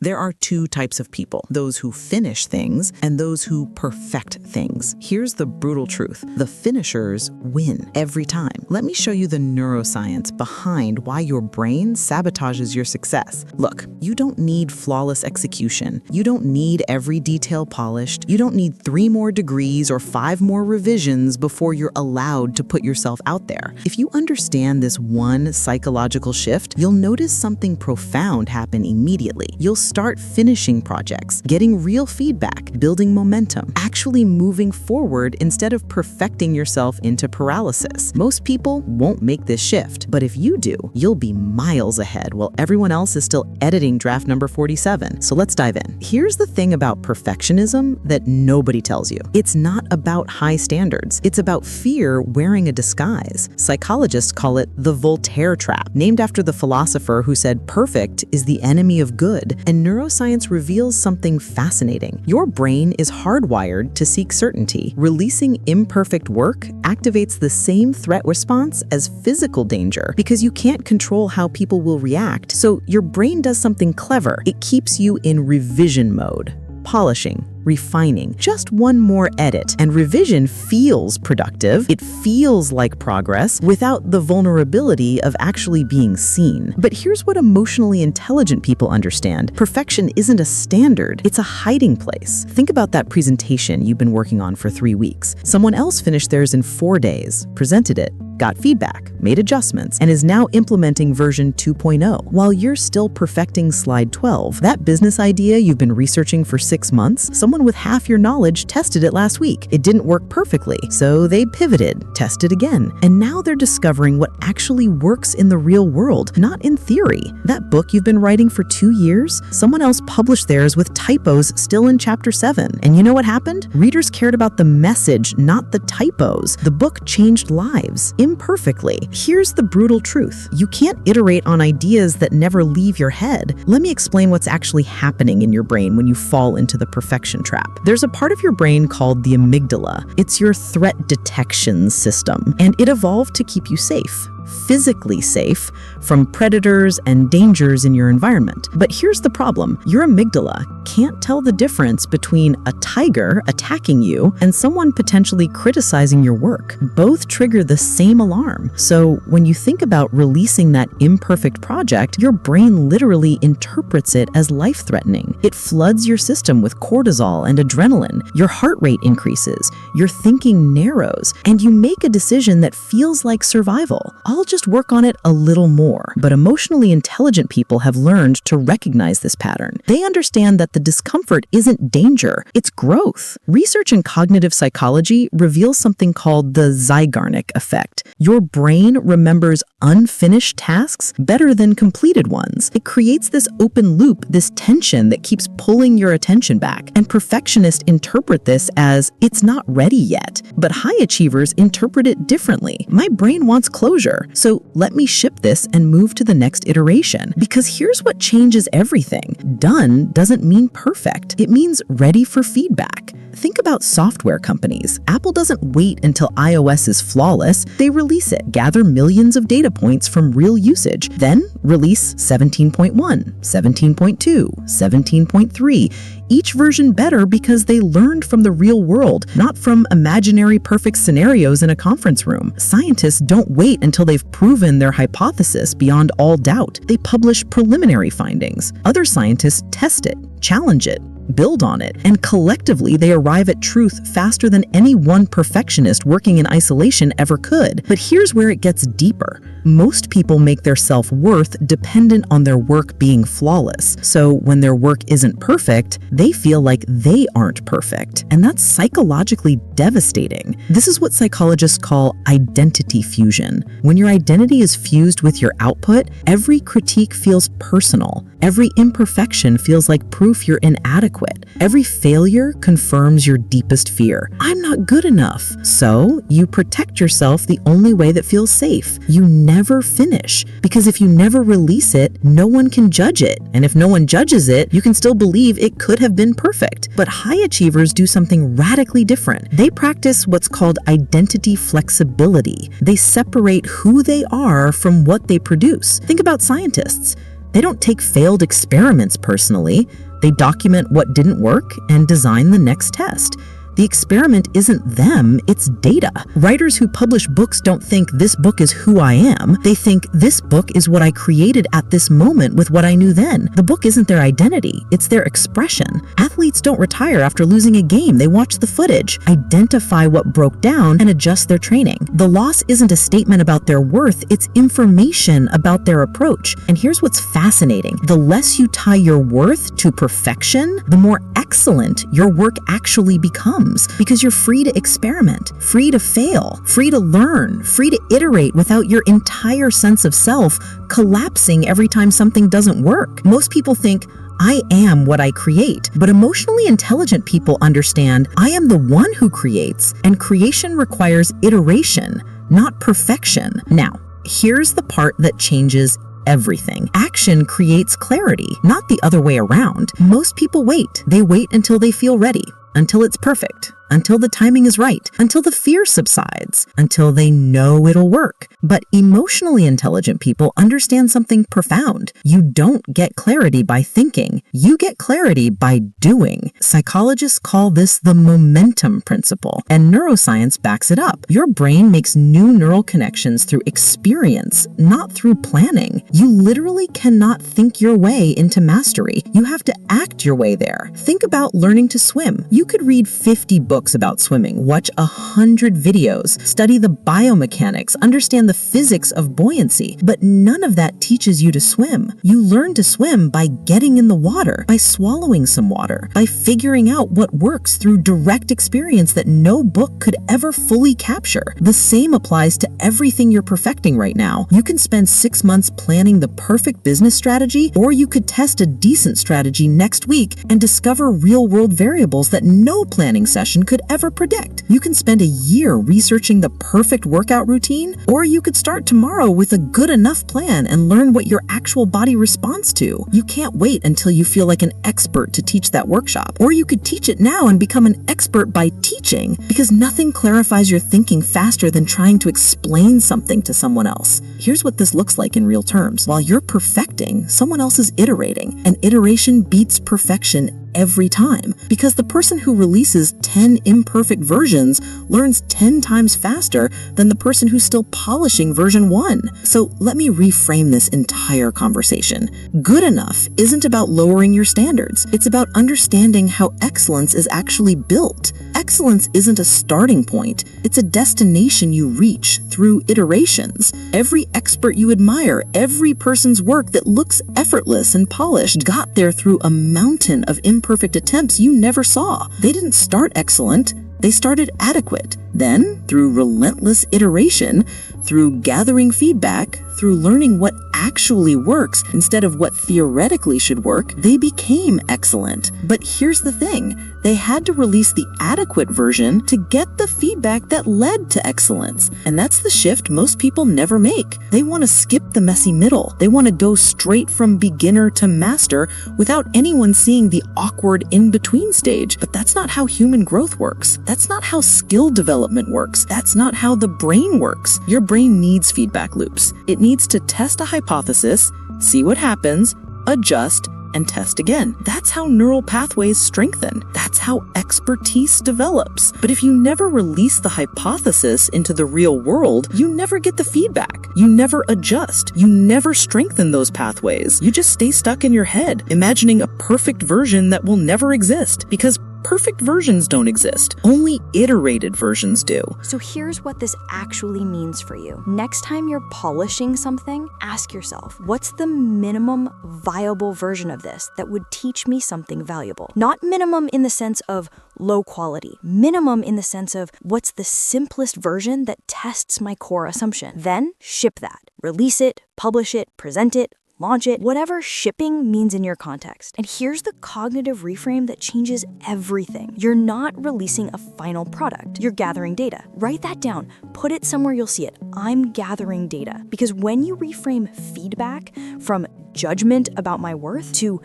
There are two types of people, those who finish things and those who perfect things. Here's the brutal truth. The finishers win every time. Let me show you the neuroscience behind why your brain sabotages your success. Look, you don't need flawless execution. You don't need every detail polished. You don't need 3 more degrees or 5 more revisions before you're allowed to put yourself out there. If you understand this one psychological shift, you'll notice something profound happen immediately. You'll start finishing projects, getting real feedback, building momentum, actually moving forward instead of perfecting yourself into paralysis. Most people won't make this shift, but if you do, you'll be miles ahead while everyone else is still editing draft number 47. So let's dive in. Here's the thing about perfectionism that nobody tells you. It's not about high standards. It's about fear wearing a disguise. Psychologists call it the Voltaire trap, named after the philosopher who said perfect is the enemy of good. And neuroscience reveals something fascinating. Your brain is hardwired to seek certainty. Releasing imperfect work activates the same threat response as physical danger because you can't control how people will react. So your brain does something clever. It keeps you in revision mode. Polishing, refining, just one more edit. And revision feels productive. It feels like progress without the vulnerability of actually being seen. But here's what emotionally intelligent people understand. Perfection isn't a standard. It's a hiding place. Think about that presentation you've been working on for 3 weeks. Someone else finished theirs in 4 days, presented it, got feedback, made adjustments, and is now implementing version 2.0. While you're still perfecting slide 12, that business idea you've been researching for 6 months, someone with half your knowledge tested it last week. It didn't work perfectly, so they pivoted, tested again, and now they're discovering what actually works in the real world, not in theory. That book you've been writing for 2 years, someone else published theirs with typos still in chapter 7. And you know what happened? Readers cared about the message, not the typos. The book changed lives. Imperfectly. Here's the brutal truth. You can't iterate on ideas that never leave your head. Let me explain what's actually happening in your brain when you fall into the perfection trap. There's a part of your brain called the amygdala. It's your threat detection system, and it evolved to keep you safe. Physically safe from predators and dangers in your environment. But here's the problem. Your amygdala can't tell the difference between a tiger attacking you and someone potentially criticizing your work. Both trigger the same alarm. So when you think about releasing that imperfect project, your brain literally interprets it as life-threatening. It floods your system with cortisol and adrenaline. Your heart rate increases, your thinking narrows, and you make a decision that feels like survival. I'll just work on it a little more. But emotionally intelligent people have learned to recognize this pattern. They understand that the discomfort isn't danger, it's growth. Research in cognitive psychology reveals something called the Zeigarnik effect. Your brain remembers unfinished tasks better than completed ones. It creates this open loop, this tension that keeps pulling your attention back. And perfectionists interpret this as it's not ready yet. But high achievers interpret it differently. My brain wants closure. So let me ship this and move to the next iteration. Because here's what changes everything. Done doesn't mean perfect. It means ready for feedback. Think about software companies. Apple doesn't wait until iOS is flawless. They release it, gather millions of data points from real usage, then release 17.1, 17.2, 17.3. Each version better because they learned from the real world, not from imaginary perfect scenarios in a conference room. Scientists don't wait until they've proven their hypothesis beyond all doubt. They publish preliminary findings. Other scientists test it, challenge it, build on it, and collectively they arrive at truth faster than any one perfectionist working in isolation ever could. But here's where it gets deeper. Most people make their self-worth dependent on their work being flawless. So when their work isn't perfect, they feel like they aren't perfect. And that's psychologically devastating. This is what psychologists call identity fusion. When your identity is fused with your output, every critique feels personal. Every imperfection feels like proof you're inadequate. Every failure confirms your deepest fear. I'm not good enough. So you protect yourself the only way that feels safe. You never finish. Because if you never release it, no one can judge it. And if no one judges it, you can still believe it could have been perfect. But high achievers do something radically different. They practice what's called identity flexibility. They separate who they are from what they produce. Think about scientists. They don't take failed experiments personally. They document what didn't work and design the next test. The experiment isn't them, it's data. Writers who publish books don't think this book is who I am. They think this book is what I created at this moment with what I knew then. The book isn't their identity, it's their expression. Athletes don't retire after losing a game. They watch the footage, identify what broke down, and adjust their training. The loss isn't a statement about their worth, it's information about their approach. And here's what's fascinating. The less you tie your worth to perfection, the more excellent your work actually becomes. Because you're free to experiment, free to fail, free to learn, free to iterate without your entire sense of self collapsing every time something doesn't work. Most people think, I am what I create, but emotionally intelligent people understand I am the one who creates, and creation requires iteration, not perfection. Now, here's the part that changes everything. Action creates clarity, not the other way around. Most people wait. They wait until they feel ready, until it's perfect, until the timing is right, until the fear subsides, until they know it'll work. But emotionally intelligent people understand something profound. You don't get clarity by thinking. You get clarity by doing. Psychologists call this the momentum principle, and neuroscience backs it up. Your brain makes new neural connections through experience, not through planning. You literally cannot think your way into mastery. You have to act your way there. Think about learning to swim. You could read 50 books about swimming, watch 100 videos, study the biomechanics, understand the physics of buoyancy, but none of that teaches you to swim. You learn to swim by getting in the water, by swallowing some water, by figuring out what works through direct experience that no book could ever fully capture. The same applies to everything you're perfecting right now. You can spend 6 months planning the perfect business strategy, or you could test a decent strategy next week and discover real-world variables that no planning session could ever predict. You can spend a year researching the perfect workout routine, or you could start tomorrow with a good enough plan and learn what your actual body responds to. You can't wait until you feel like an expert to teach that workshop, or you could teach it now and become an expert by teaching, because nothing clarifies your thinking faster than trying to explain something to someone else. Here's what this looks like in real terms. While you're perfecting, someone else is iterating, and iteration beats perfection every time, because the person who releases 10 imperfect versions learns 10 times faster than the person who's still polishing version 1. So let me reframe this entire conversation. Good enough isn't about lowering your standards. It's about understanding how excellence is actually built. Excellence isn't a starting point. It's a destination you reach through iterations. Every expert you admire, every person's work that looks effortless and polished, got there through a mountain of imperfect attempts you never saw. They didn't start excellent. They started adequate. Then, through relentless iteration, through gathering feedback, through learning what actually works instead of what theoretically should work, they became excellent. But here's the thing. They had to release the adequate version to get the feedback that led to excellence. And that's the shift most people never make. They want to skip the messy middle. They want to go straight from beginner to master without anyone seeing the awkward in-between stage. But that's not how human growth works. That's not how skill development works. That's not how the brain works. Your brain needs feedback loops. It needs to test a hypothesis, see what happens, adjust, and test again. That's how neural pathways strengthen. That's how expertise develops. But if you never release the hypothesis into the real world, you never get the feedback. You never adjust. You never strengthen those pathways. You just stay stuck in your head, imagining a perfect version that will never exist, because perfect versions don't exist. Only iterated versions do. So here's what this actually means for you. Next time you're polishing something, ask yourself, what's the minimum viable version of this that would teach me something valuable? Not minimum in the sense of low quality. Minimum in the sense of what's the simplest version that tests my core assumption. Then ship that. Release it, publish it, present it, launch it, whatever shipping means in your context. And here's the cognitive reframe that changes everything. You're not releasing a final product. You're gathering data. Write that down. Put it somewhere you'll see it. I'm gathering data. Because when you reframe feedback from judgment about my worth to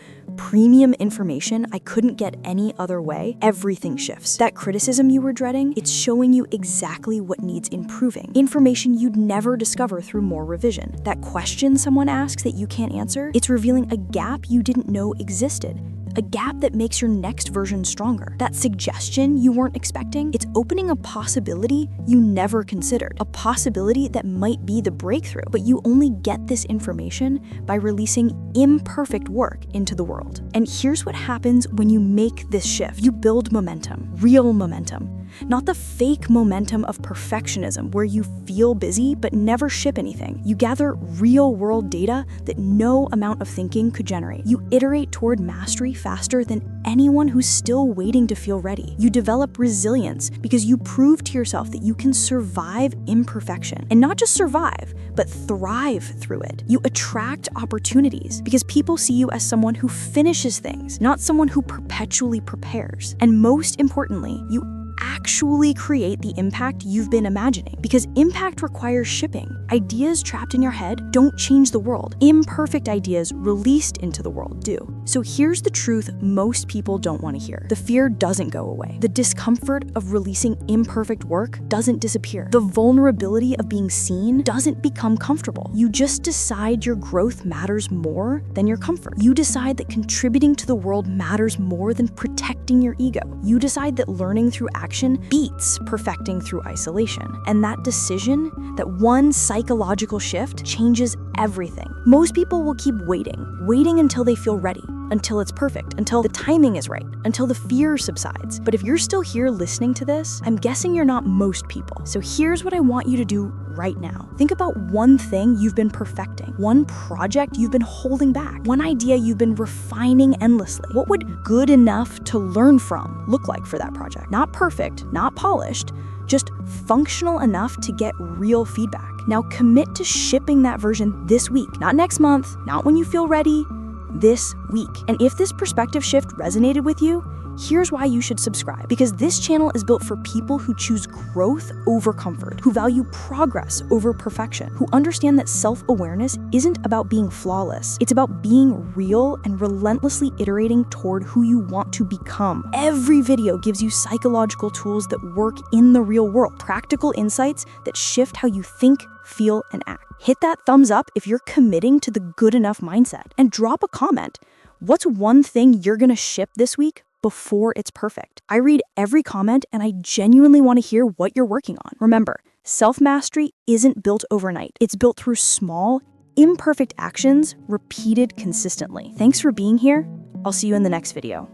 premium information I couldn't get any other way, everything shifts. That criticism you were dreading, it's showing you exactly what needs improving. Information you'd never discover through more revision. That question someone asks that you can't answer, it's revealing a gap you didn't know existed. A gap that makes your next version stronger. That suggestion you weren't expecting, it's opening a possibility you never considered. A possibility that might be the breakthrough, but you only get this information by releasing imperfect work into the world. And here's what happens when you make this shift. You build momentum, real momentum. Not the fake momentum of perfectionism where you feel busy but never ship anything. You gather real-world data that no amount of thinking could generate. You iterate toward mastery faster than anyone who's still waiting to feel ready. You develop resilience because you prove to yourself that you can survive imperfection. And not just survive, but thrive through it. You attract opportunities because people see you as someone who finishes things, not someone who perpetually prepares. And most importantly, you actually create the impact you've been imagining, because impact requires shipping. Ideas trapped in your head don't change the world. Imperfect ideas released into the world do. So here's the truth most people don't want to hear. The fear doesn't go away. The discomfort of releasing imperfect work doesn't disappear. The vulnerability of being seen doesn't become comfortable. You just decide your growth matters more than your comfort. You decide that contributing to the world matters more than protecting your ego. You decide that learning through action beats perfecting through isolation. And that decision, that one psychological shift, changes everything. Most people will keep waiting until they feel ready, until it's perfect, until the timing is right, until the fear subsides. But if you're still here listening to this, I'm guessing you're not most people. So here's what I want you to do right now. Think about one thing you've been perfecting, one project you've been holding back, one idea you've been refining endlessly. What would good enough to learn from look like for that project? Not perfect, not polished, just functional enough to get real feedback. Now commit to shipping that version this week, not next month, not when you feel ready, this week. And if this perspective shift resonated with you, here's why you should subscribe. Because this channel is built for people who choose growth over comfort, who value progress over perfection, who understand that self-awareness isn't about being flawless. It's about being real and relentlessly iterating toward who you want to become. Every video gives you psychological tools that work in the real world, practical insights that shift how you think, feel, and act. Hit that thumbs up if you're committing to the good enough mindset, and drop a comment. What's one thing you're gonna ship this week before it's perfect? I read every comment and I genuinely want to hear what you're working on. Remember, self-mastery isn't built overnight. It's built through small, imperfect actions repeated consistently. Thanks for being here. I'll see you in the next video.